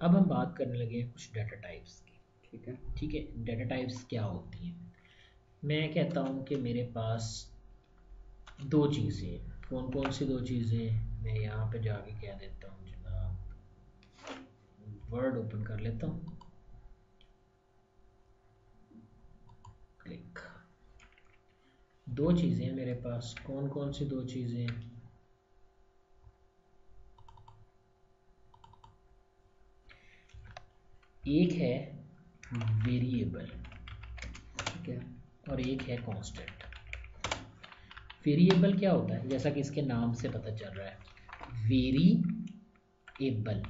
अब हम बात करने लगे हैं कुछ डाटा टाइप्स की। ठीक है। ठीक है, डाटा टाइप्स क्या होती हैं। मैं कहता हूँ कि मेरे पास दो चीज़ें हैं। कौन कौन सी दो चीज़ें, मैं यहाँ पे जाके कह देता हूँ जनाब, वर्ड ओपन कर लेता हूँ, क्लिक। दो चीज़ें हैं मेरे पास। कौन कौन सी दो चीज़ें हैं? एक है वेरिएबल, ठीक है। और एक है कांस्टेंट। वेरिएबल क्या होता है, जैसा कि इसके नाम से पता चल रहा है, वेरिएबल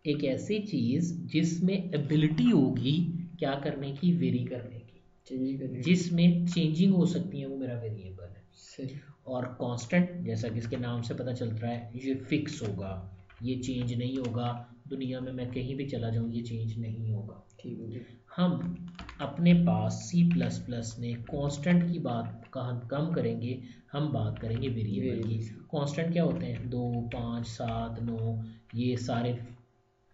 एक ऐसी चीज़ जिसमें एबिलिटी होगी क्या करने की, वेरी करने की, चेंजिंग करने की। जिसमें चेंजिंग हो सकती है, वो मेरा वेरिएबल है। सही। और कांस्टेंट जैसा कि इसके नाम से पता चलता है, ये फिक्स होगा, ये चेंज नहीं होगा। दुनिया में मैं कहीं भी चला जाऊँ ये चेंज नहीं होगा। ठीक हो गया। हम अपने पास C++ में कांस्टेंट की बात का हम कम करेंगे, हम बात करेंगे वेरिएबल की। Variables। कांस्टेंट क्या होते हैं, 2 5 7 9, ये सारे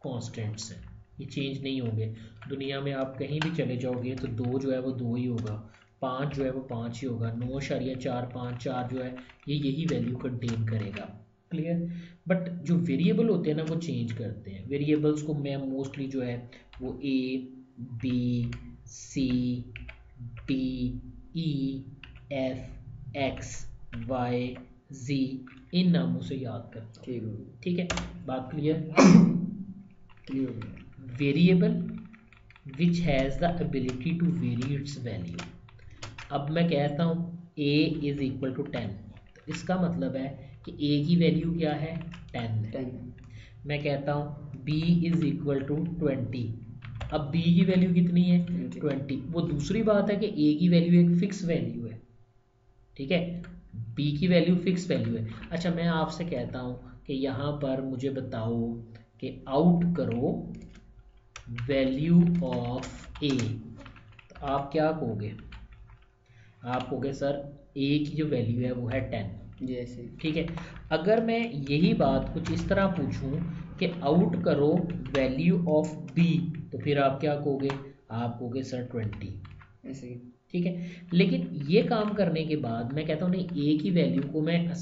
कांस्टेंट्स हैं, ये चेंज नहीं होंगे। दुनिया में आप कहीं भी चले जाओगे तो 2 जो है वो 2 ही होगा, 5 जो है वो 5 ही होगा, 9.454 जो है ये यही वैल्यू कंटेन करेगा। क्लियर। बट जो वेरिएबल होते हैं ना वो चेंज करते हैं। वेरिएबल्स को मैं मोस्टली जो है वो A B C D E F X Y Z इन नामों से याद करता हूँ। ठीक हो गया। ठीक है, बात क्लियर। क्लियर हो गया। Variable which has the ability to vary its value. अब मैं कहता हूँ a इज इक्वल टू 10, तो इसका मतलब है कि a की वैल्यू क्या है, 10 है। 10। मैं कहता हूँ b इज इक्वल टू 20, अब b की वैल्यू कितनी है, 20। वो दूसरी बात है कि a की वैल्यू एक फिक्स वैल्यू है, ठीक है, b की वैल्यू फिक्स वैल्यू है। अच्छा, मैं आपसे कहता हूँ कि यहाँ पर मुझे बताओ कि आउट करो वैल्यू ऑफ a, तो आप क्या कहोगे, आप कहोगे सर a की जो वैल्यू है वो है 10। जैसे। ठीक है, अगर मैं यही बात कुछ इस तरह पूछूं कि आउट करो वैल्यू ऑफ b, तो फिर आप क्या कहोगे, आप कहोगे सर 20। ऐसे ही। ठीक है, लेकिन ये काम करने के बाद मैं कहता हूँ नहीं, a की वैल्यू को मैं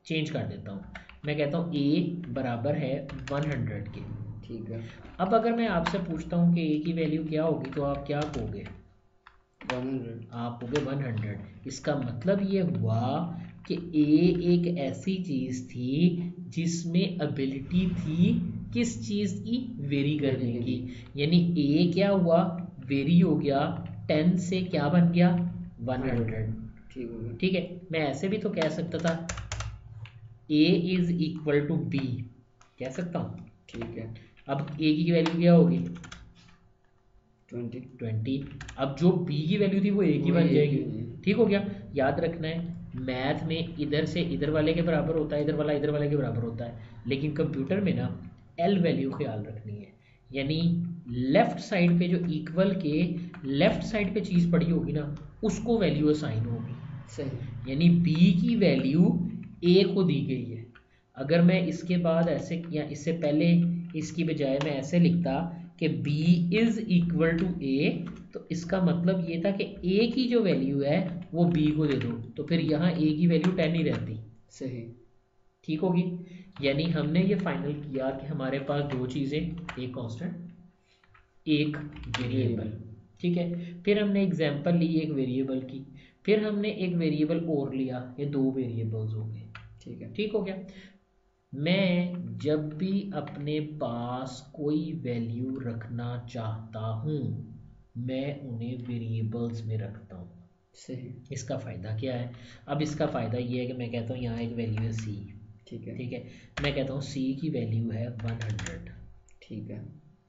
चेंज कर देता हूँ। मैं कहता हूँ a बराबर है 100 के। ठीक है। अब अगर मैं आपसे पूछता हूँ कि a की वैल्यू क्या होगी, तो आप क्या कहोगे, 100। आप हो गए 100। इसका मतलब ये हुआ कि a एक ऐसी चीज़ थी जिसमें एबिलिटी थी किस चीज़ की, वेरी करने की। यानी a क्या हुआ, वेरी हो गया, 10 से क्या बन गया, 100। ठीक हो गया। ठीक है, मैं ऐसे भी तो कह सकता था a is equal to b, कह सकता हूँ। ठीक है। अब a की वैल्यू क्या होगी, 20। 20। अब जो b की वैल्यू थी वो a की वो बन एक जाएगी। ही है। ठीक हो गया। याद रखना है मैथ में इधर से इधर वाले के बराबर होता है, इधर वाला इधर वाले के बराबर होता है, लेकिन कंप्यूटर में ना एल वैल्यू ख्याल रखनी है। यानी लेफ्ट साइड पे जो इक्वल के लेफ्ट साइड पे चीज़ पड़ी होगी ना, उसको वैल्यू असाइन होगी। सही। यानी b की वैल्यू a को दी गई है। अगर मैं इसके बाद ऐसे या इससे पहले इसकी बजाय मैं ऐसे लिखता कि b is equal to a, तो इसका मतलब ये था कि a की जो वैल्यू है वो b को दे दो, तो फिर यहाँ a की वैल्यू 10 ही रहती। सही। ठीक होगी। यानी हमने ये फाइनल किया कि हमारे पास दो चीज़ें, एक कांस्टेंट एक वेरिएबल। ठीक है, फिर हमने एग्जांपल ली एक वेरिएबल की, फिर हमने एक वेरिएबल और लिया, ये दो वेरिएबल्स हो गए। ठीक है। ठीक हो गया। मैं जब भी अपने पास कोई वैल्यू रखना चाहता हूँ मैं उन्हें वेरिएबल्स में रखता हूँ। सही। इसका फ़ायदा क्या है, अब इसका फ़ायदा ये है कि मैं कहता हूँ यहाँ एक वैल्यू है c। ठीक है। ठीक है, मैं कहता हूँ c की वैल्यू है 100। ठीक है।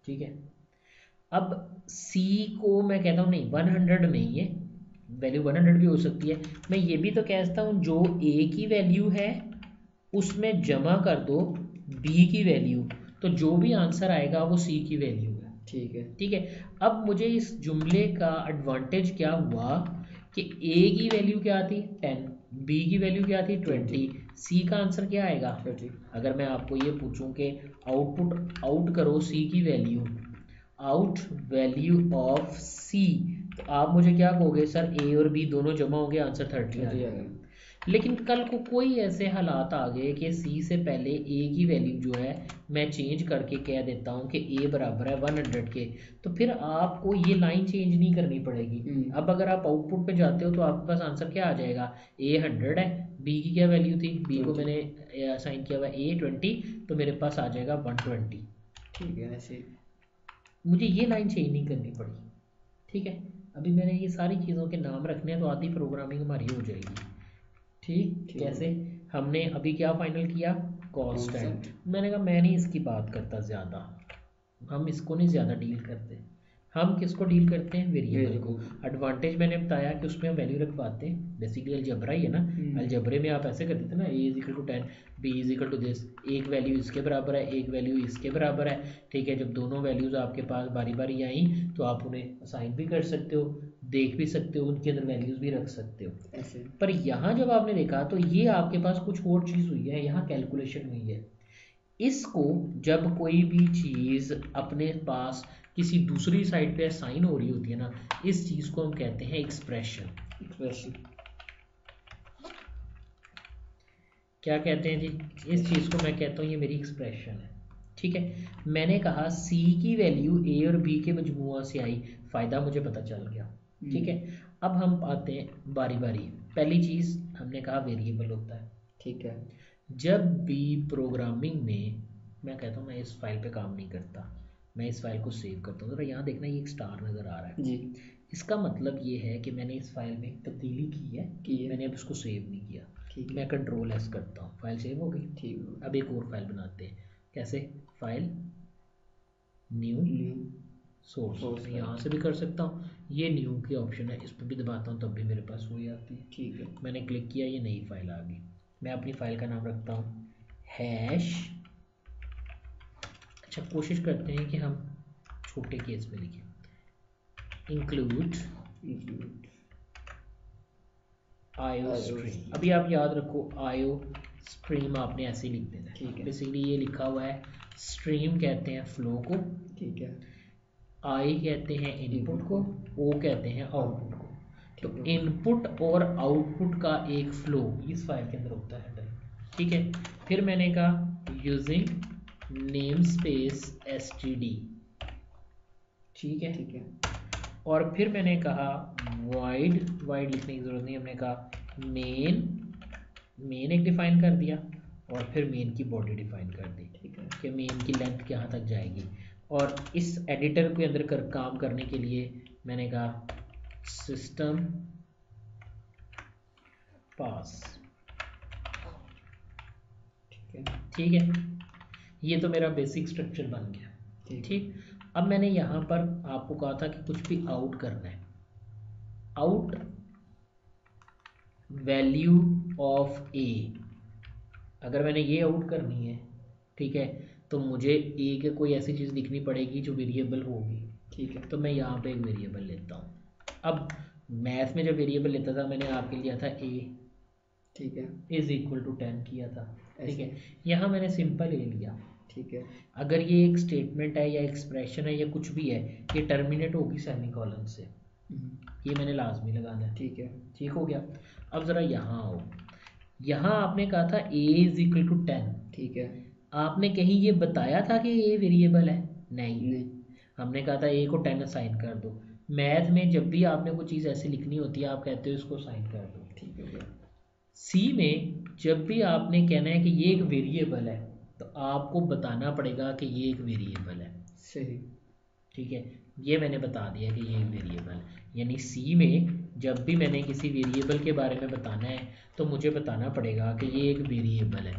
ठीक है, अब c को मैं कहता हूँ नहीं 100 नहीं है, वैल्यू 100 भी हो सकती है। मैं ये भी तो कहता हूँ जो a की वैल्यू है उसमें जमा कर दो b की वैल्यू, तो जो भी आंसर आएगा वो c की वैल्यू है। ठीक है। ठीक है, अब मुझे इस जुमले का एडवांटेज क्या हुआ कि a की वैल्यू क्या थी 10, b की वैल्यू क्या थी 20, c का आंसर क्या आएगा 30। अगर मैं आपको ये पूछूं कि आउटपुट आउट करो सी की वैल्यू, आउट वैल्यू ऑफ सी, तो आप मुझे क्या कहोगे सर ए और बी दोनों जमा हो गए, आंसर 30 आ गया। लेकिन कल को कोई ऐसे हालात आ गए कि सी से पहले ए की वैल्यू जो है मैं चेंज करके कह देता हूँ कि ए बराबर है 100 के, तो फिर आपको ये लाइन चेंज नहीं करनी पड़ेगी। अब अगर आप आउटपुट पे जाते हो तो आपके पास आंसर क्या आ जाएगा, ए 100 है, बी की क्या वैल्यू थी, बी को मैंने असाइन किया हुआ ए 20, तो मेरे पास आ जाएगा 120। ठीक है, ऐसे मुझे ये लाइन चेंज नहीं करनी पड़ी। ठीक है, अभी मैंने ये सारी चीज़ों के नाम रखने हैं तो आधी प्रोग्रामिंग हमारी हो जाएगी। ठीक, कैसे हमने अभी क्या फाइनल किया, कांस्टेंट। मैंने कहा मैं नहीं इसकी बात करता ज़्यादा, हम इसको नहीं ज़्यादा डील करते, हम किसको डील करते हैं, वेरिएबल को। एडवांटेज मैंने बताया कि उसमें हम वैल्यू रखवाते हैं, बेसिकली अलजबरा ही है ना। अलजबरे में आप ऐसे करते थे ना, A is equal to 10, B is equal to this, एक वैल्यू इसके बराबर है, एक वैल्यू इसके बराबर है। ठीक है, जब दोनों वैल्यूज़ आपके पास बारी बारी आई तो आप उन्हें असाइन भी कर सकते हो, देख भी सकते हो, उनके अंदर वैल्यूज़ भी रख सकते हो ऐसे। पर यहाँ जब आपने देखा तो ये आपके पास कुछ और चीज़ हुई है, यहाँ कैलकुलेशन हुई है। इसको जब कोई भी चीज़ अपने पास किसी दूसरी साइड पे असाइन हो रही होती है ना, इस चीज़ को हम कहते हैं एक्सप्रेशन। एक्सप्रेशन क्या कहते हैं जी, इस चीज़ को मैं कहता हूँ ये मेरी एक्सप्रेशन है। ठीक है, मैंने कहा सी की वैल्यू ए और बी के मजमुआ से आई, फ़ायदा मुझे पता चल गया। ठीक है, अब हम आते हैं बारी बारी। पहली चीज़ हमने कहा वेरिएबल होता है। ठीक है, जब भी प्रोग्रामिंग में मैं कहता हूँ मैं इस फाइल पे काम नहीं करता, मैं इस फाइल को सेव करता हूँ, ज़रा यहाँ देखना ये एक स्टार नज़र आ रहा है जी, इसका मतलब ये है कि मैंने इस फाइल में तब्दीली की है, मैंने अब इसको सेव नहीं किया। ठीक, मैं कंट्रोल एस करता हूँ, फाइल सेव हो गई। ठीक, अब एक और फाइल बनाते हैं, कैसे, फाइल न्यू सोर्स, यहाँ से भी कर सकता हूँ, ये न्यू की ऑप्शन है, इस पर भी दबाता हूँ तब भी मेरे पास वही आती है। ठीक है, मैंने क्लिक किया, ये नई फाइल आ गई। मैं अपनी फाइल का नाम रखता हूँ हैश। अच्छा, कोशिश करते हैं कि हम छोटे केस में लिखें, इंक्लूड आयो स्ट्रीम। अभी आप याद रखो आयो स्ट्रीम आपने ऐसे ही लिख देना। ठीक है, बेसिकली ये लिखा हुआ है, स्ट्रीम कहते हैं फ्लो को। ठीक है, आई कहते हैं इनपुट को, ओ कहते हैं आउटपुट को। तो इनपुट और आउटपुट का एक फ्लो इस फाइल के अंदर होता है। ठीक है, फिर मैंने कहा यूजिंग नेम स्पेस std। ठीक है, ठीक है, और फिर मैंने कहा void लिखने की जरूरत नहीं, हमने कहा मेन एक डिफाइन कर दिया और फिर मेन की बॉडी डिफाइन कर दी। ठीक है, कि मेन की लेंथ कहाँ तक जाएगी। और इस एडिटर के अंदर काम करने के लिए मैंने कहा सिस्टम पास। ठीक है, ये तो मेरा बेसिक स्ट्रक्चर बन गया। ठीक, अब मैंने यहाँ पर आपको कहा था कि कुछ भी आउट करना है, आउट वैल्यू ऑफ ए, अगर मैंने ये आउट करनी है, ठीक है, तो मुझे ए के कोई ऐसी चीज़ लिखनी पड़ेगी जो वेरिएबल होगी। ठीक है, तो मैं यहाँ पे एक वेरिएबल लेता हूँ। अब मैथ में जब वेरिएबल लेता था मैंने आपके लिया था ए, ठीक है, इज इक्वल टू 10 किया था। ठीक है, यहाँ मैंने सिंपल ए लिया। ठीक है, अगर ये एक स्टेटमेंट है या एक्सप्रेशन है या कुछ भी है, ये टर्मिनेट होगी सेमीकोलन से, ये मैंने लाजमी लगाना है। ठीक है, ठीक हो गया। अब ज़रा यहाँ आओ, यहाँ आपने कहा था a इज इक्वल टू 10। ठीक है, आपने कहीं ये बताया था कि a वेरिएबल है? नहीं, हमने कहा था a को 10 असाइन कर दो। मैथ में जब भी आपने कोई चीज़ ऐसी लिखनी होती है आप कहते हो इसको असाइन कर दो। ठीक है, सी में जब भी आपने कहना है कि ये एक वेरिएबल है तो आपको बताना पड़ेगा कि ये एक वेरिएबल है। सही, ठीक है, ये मैंने बता दिया कि ये एक वेरिएबल है। यानी सी में जब भी मैंने किसी वेरिएबल के बारे में बताना है तो मुझे बताना पड़ेगा कि ये एक वेरिएबल है।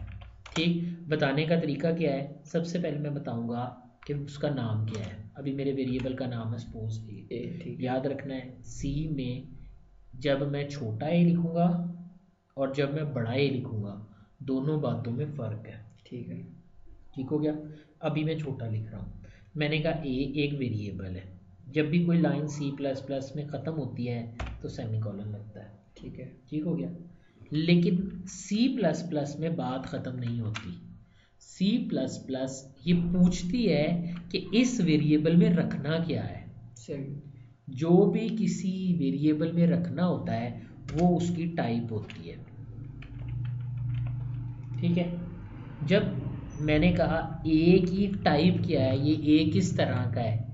ठीक, बताने का तरीका क्या है, सबसे पहले मैं बताऊंगा कि उसका नाम क्या है। अभी मेरे वेरिएबल का नाम है सपोज ए। ठीक, याद रखना है सी में जब मैं छोटा ए लिखूंगा और जब मैं बड़ा ए लिखूंगा दोनों बातों में फ़र्क है। ठीक है, ठीक हो गया। अभी मैं छोटा लिख रहा हूँ, मैंने कहा ए एक वेरिएबल है। जब भी कोई लाइन C++ में ख़त्म होती है तो सेमीकोलन लगता है। ठीक है, ठीक हो गया। लेकिन C++ में बात ख़त्म नहीं होती, सी प्लस प्लस ये पूछती है कि इस वेरिएबल में रखना क्या है। सही। जो भी किसी वेरिएबल में रखना होता है वो उसकी टाइप होती है। ठीक है, जब मैंने कहा ए की टाइप क्या है, ये ए किस तरह का है।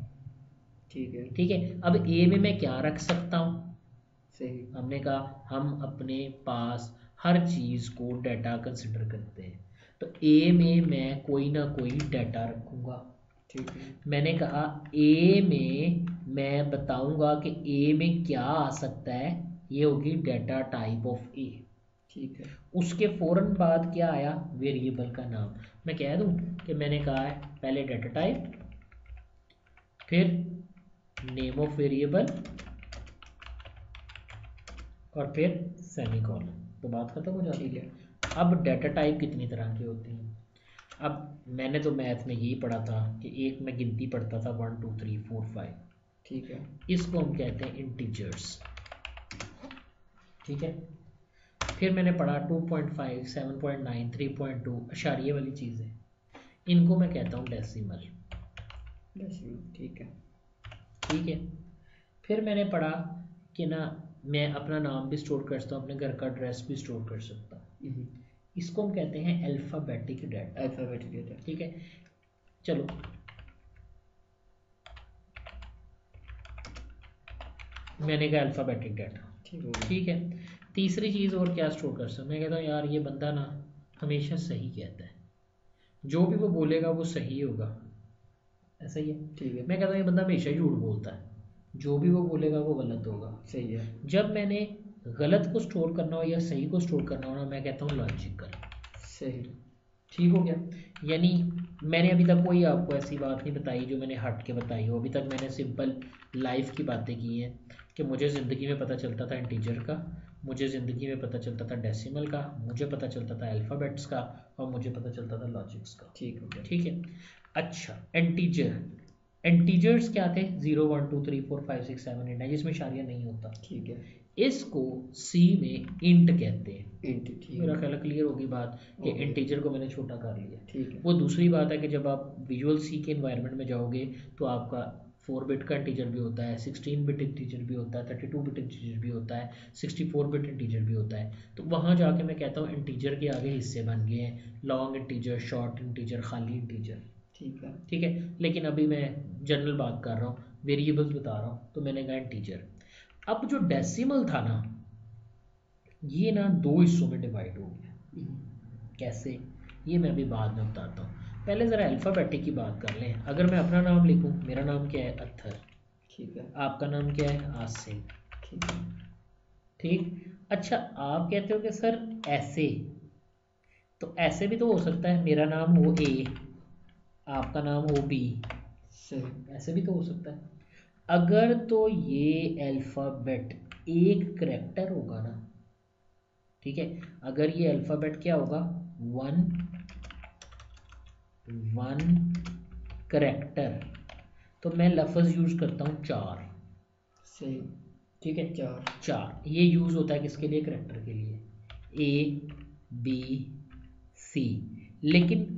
ठीक है। ठीक है, अब ए में मैं क्या रख सकता हूँ। सही। हमने कहा हम अपने पास हर चीज़ को डाटा कंसिडर करते हैं, तो ए में मैं कोई ना कोई डाटा रखूँगा। ठीक है। मैंने कहा ए में मैं बताऊँगा कि ए में क्या आ सकता है, ये होगी डाटा टाइप ऑफ ए। ठीक है। उसके फ़ौरन बाद क्या आया, वेरिएबल का नाम। मैं कह दूँ कि मैंने कहा है पहले डाटा टाइप, फिर नेम ऑफ वेरिएबल और फिर सेमीकोलन, तो बात खत्म हो जाती है। अब डाटा टाइप कितनी तरह की होती हैं। अब मैंने तो मैथ में यही पढ़ा था कि एक मैं गिनती पढ़ता था 1 2 3 4 5। ठीक है। इसको हम कहते हैं इंटीजर्स। ठीक है, फिर मैंने पढ़ा 2.5 7.9 3.2 अशारिये वाली चीज़ें, इनको मैं कहता हूँ डेसिमल। ठीक है। ठीक है, फिर मैंने पढ़ा कि ना मैं अपना नाम भी स्टोर कर सकता हूँ, अपने घर का एड्रेस भी स्टोर कर सकता हूँ। इसको हम कहते हैं अल्फ़ाबेटिक डाटा। Alphabetic data. ठीक है, चलो मैंने कहा अल्फ़ाबेटिक डाटा। ठीक है, तीसरी चीज़ और क्या स्टोर कर सकता हूँ। मैं कहता हूँ यार ये बंदा ना हमेशा सही कहता है, जो भी वो बोलेगा वो सही होगा, ऐसा ही है। ठीक है। मैं कहता हूँ ये बंदा हमेशा झूठ बोलता है, जो भी वो बोलेगा वो गलत होगा। सही है। जब मैंने गलत को स्टोर करना हो या सही को स्टोर करना हो ना, मैं कहता हूँ लॉजिकल। सही। ठीक हो गया, यानी मैंने अभी तक कोई आपको ऐसी बात नहीं बताई जो मैंने हट के बताई हो। अभी तक मैंने सिंपल लाइफ की बातें की हैं कि मुझे ज़िंदगी में पता चलता था इंटीजर का, मुझे ज़िंदगी में पता चलता था डेसिमल का, मुझे पता चलता था अल्फ़ाबेट्स का, और मुझे पता चलता था लॉजिक्स का। ठीक हो गया। ठीक है, अच्छा इंटीजर, इंटीजर्स क्या थे, 0 1 2 3 4 5 6 7 8 9, जिसमें इशारिया नहीं होता। ठीक है। इसको सी में इंट कहते हैं। इंट। ठीक मेरा है। ख्याल क्लियर होगी बात कि ओके। इंटीजर को मैंने छोटा कर लिया। ठीक है। वो दूसरी बात है कि जब आप विजुअल सी के एनवायरनमेंट में जाओगे तो आपका 4 बिट का इंटीजर भी होता है, 16 बिट इंटीजर भी होता है, 32 बिट इंटीजर भी होता है, 64 बिट इंटीजर भी होता है। तो वहाँ जाके मैं कहता हूँ इंटीजर के आगे हिस्से बन गए हैं, लॉन्ग इंटीजर, शॉर्ट इंटीजर, खाली इंटीजर। ठीक है। ठीक है, लेकिन अभी मैं जनरल बात कर रहा हूँ, वेरिएबल्स बता रहा हूँ, तो मैंने कहा इंटीजर। अब जो डेसिमल था ना, ये ना दो हिस्सों में डिवाइड हो गया। कैसे, ये मैं अभी बाद में बताता हूँ, पहले ज़रा अल्फ़ाबेटिक की बात कर लें। अगर मैं अपना नाम लिखूँ, मेरा नाम क्या है, अत्थर। ठीक है। आपका नाम क्या है, आसिम। ठीक है। ठीक, अच्छा आप कहते हो कि सर ऐसे, तो ऐसे भी तो हो सकता है, मेरा नाम हो ए, आपका नाम हो बी, सही। ऐसे भी तो हो सकता है। अगर तो ये अल्फ़ाबेट एक करैक्टर होगा ना, ठीक है, अगर ये अल्फ़ाबेट क्या होगा, वन करैक्टर, तो मैं लफ्ज़ यूज़ करता हूँ चार। सही। ठीक है, चार। चार ये यूज़ होता है किसके लिए, करैक्टर के लिए, ए बी सी। लेकिन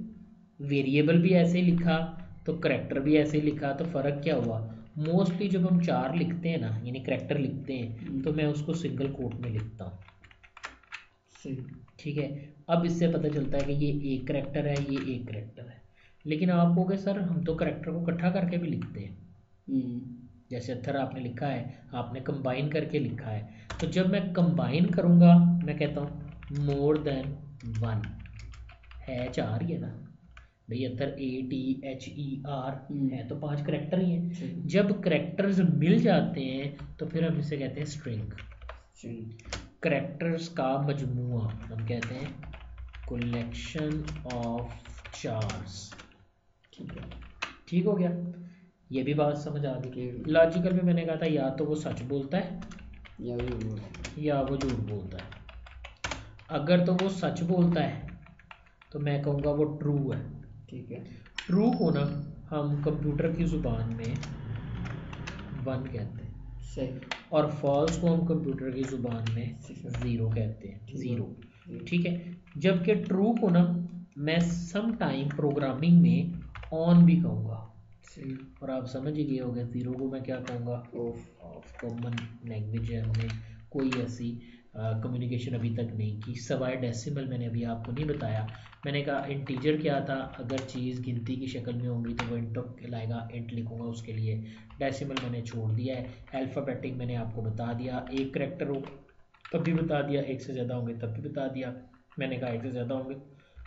वेरिएबल भी ऐसे ही लिखा तो करैक्टर भी ऐसे ही लिखा, तो फ़र्क क्या हुआ, मोस्टली जब हम चार लिखते हैं ना, यानी करैक्टर लिखते हैं, तो मैं उसको सिंगल कोट में लिखता हूँ। सही। ठीक है, अब इससे पता चलता है कि ये एक करैक्टर है, ये एक करैक्टर है। लेकिन आप कहोगे सर हम तो करैक्टर को इकट्ठा करके भी लिखते हैं, जैसे अत्थर आपने लिखा है, आपने कंबाइन करके लिखा है। तो जब मैं कंबाइन करूँगा, मैं कहता हूँ मोर देन वन, है चार ही है ना भाई, अत्थर ATHER है तो 5 करैक्टर ही हैं। जब करैक्टर्स मिल जाते हैं तो फिर हम इसे कहते हैं स्ट्रिंग। करैक्टर्स का मजमुआ हम कहते हैं कलेक्शन ऑफ चार्स। ठीक है, ठीक हो गया, ये भी बात समझ आ गई। लॉजिकल में मैंने कहा था या तो वो सच बोलता है या वो झूठ बोलता है। अगर तो वो सच बोलता है तो मैं कहूँगा वो ट्रू है। ठीक है, ट्रू को ना हम कंप्यूटर की ज़ुबान में वन कहते हैं, सही, और फॉल्स को हम कंप्यूटर की ज़ुबान में ज़ीरो कहते हैं, ज़ीरो। ठीक है, जबकि ट्रू को ना मैं सम टाइम प्रोग्रामिंग में ऑन भी कहूँगा, सही। और आप समझ ही गए होंगे जीरो को मैं क्या कहूँगा, ऑफ कॉमन लैंग्वेज है, हमने कोई ऐसी कम्युनिकेशन अभी तक नहीं की सवाए डेसिमल। मैंने अभी आपको नहीं बताया, मैंने कहा इंटीजर क्या था, अगर चीज़ गिनती की शक्ल में होंगी तो वो इंट कहलाएगा, इंट लिखूंगा उसके लिए। डेसिमल मैंने छोड़ दिया है। अल्फ़ाबेटिक मैंने आपको बता दिया, एक करेक्टर हो तब भी बता दिया, एक से ज़्यादा होंगे तब भी बता दिया। मैंने कहा एक से ज़्यादा होंगे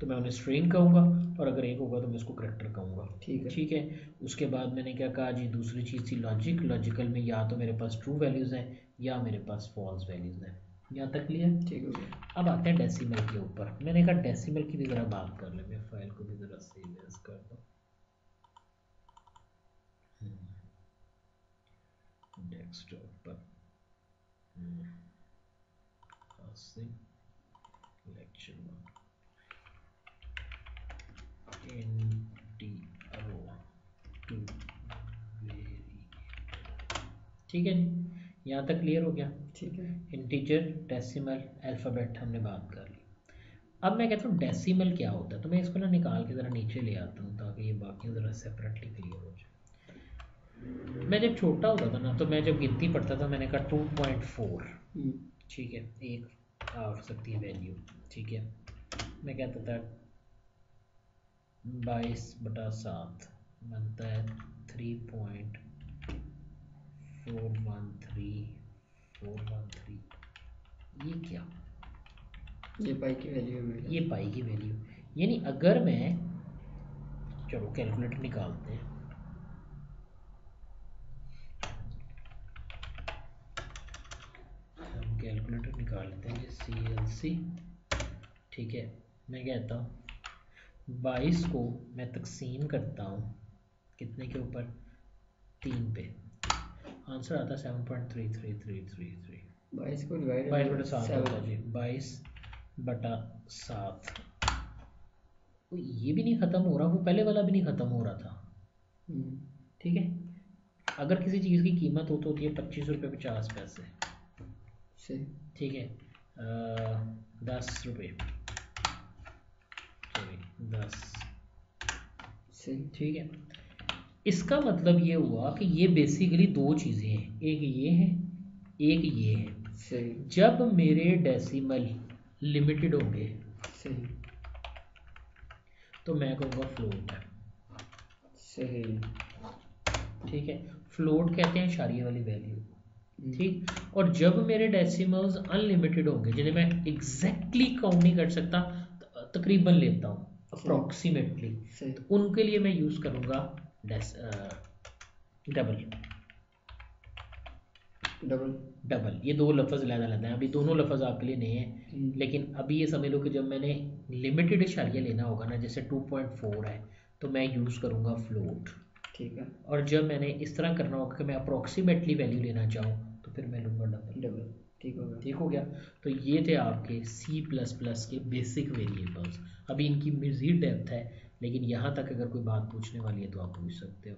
तो मैं उन्हें स्ट्रिंग कहूँगा, और अगर एक होगा तो मैं उसको करेक्टर कहूँगा। ठीक है। उसके बाद मैंने क्या कहा जी, दूसरी चीज़ थी लॉजिक। लॉजिकल में या तो मेरे पास ट्रू वैल्यूज़ हैं या मेरे पास फॉल्स वैल्यूज़ हैं। यहाँ तक क्लियर? ठीक हो गया। अब आते हैं डेसिमल के ऊपर। मैंने कहा डेसिमल की भी ज़रा बात कर ले, मैं फाइल को भी ज़रा सेव एज कर दूँ। डेस्कटॉप पर लेक्चर ठीक है जी, यहाँ तक क्लियर हो गया? ठीक है। इंटीजर, डेसिमल, अल्फ़ाबेट हमने बात कर ली। अब मैं कहता हूँ डेसिमल क्या होता है, तो मैं इसको ना निकाल के ज़रा नीचे ले आता हूँ ताकि ये बाकी ज़रा सेपरेटली क्लियर हो जाए। मैं जब छोटा होता था ना, तो मैं जब गिनती पढ़ता था मैंने कहा 2.4, ठीक है, एक आ सकती है वैल्यू। ठीक है, मैं कहता था 22/7 बनता है 3.413413। ये क्या, ये पाई की वैल्यू है, ये पाई की वैल्यू। यानी अगर मैं, चलो कैलकुलेटर निकालते हैं, हम कैलकुलेटर निकाल लेते हैं CLC। ठीक है, मैं कहता हूँ 22 को मैं तकसीम करता हूँ कितने के ऊपर, 3 पे, आंसर आता है 7.33333। 22 को डिवाइड 22/7 होता है जी, 22/7। ये भी नहीं ख़त्म हो रहा, वो पहले वाला भी नहीं ख़त्म हो रहा था। ठीक है, अगर किसी चीज़ की कीमत हो तो होती है 25 रुपये 50 पैसे। ठीक है, 10 रुपये, सॉरी 10। ठीक है, इसका मतलब ये हुआ कि ये बेसिकली दो चीज़ें हैं, एक ये है एक ये है। जब मेरे डेसिमल लिमिटेड होंगे तो मैं कहूँगा फ्लोट है। ठीक है, फ्लोट कहते हैं इशारिये वाली वैल्यू। ठीक, और जब मेरे डेसिमल्स अनलिमिटेड होंगे जिन्हें मैं एग्जैक्टली काउंट नहीं कर सकता, तकरीबन लेता हूँ, अप्रॉक्सीमेटली, तो उनके लिए मैं यूज़ करूँगा डबल। ये दो लफ्ज़ ज़्यादा लेते हैं, अभी दोनों लफ्ज़ आपके लिए नहीं है, लेकिन अभी ये समझ लो कि जब मैंने लिमिटेड इशारिया लेना होगा ना, जैसे 2.4 है, तो मैं यूज़ करूँगा फ्लोट। ठीक है, और जब मैंने इस तरह करना होगा कि मैं अप्रॉक्सीमेटली वैल्यू लेना चाहूँ तो फिर मैं लूँगा डबल। ठीक हो गया। तो ये थे आपके C++ के बेसिक वेरिएबल्स। अभी इनकी मज़ीद डेप्थ है, लेकिन यहाँ तक अगर कोई बात पूछने वाली है तो आप पूछ सकते हो।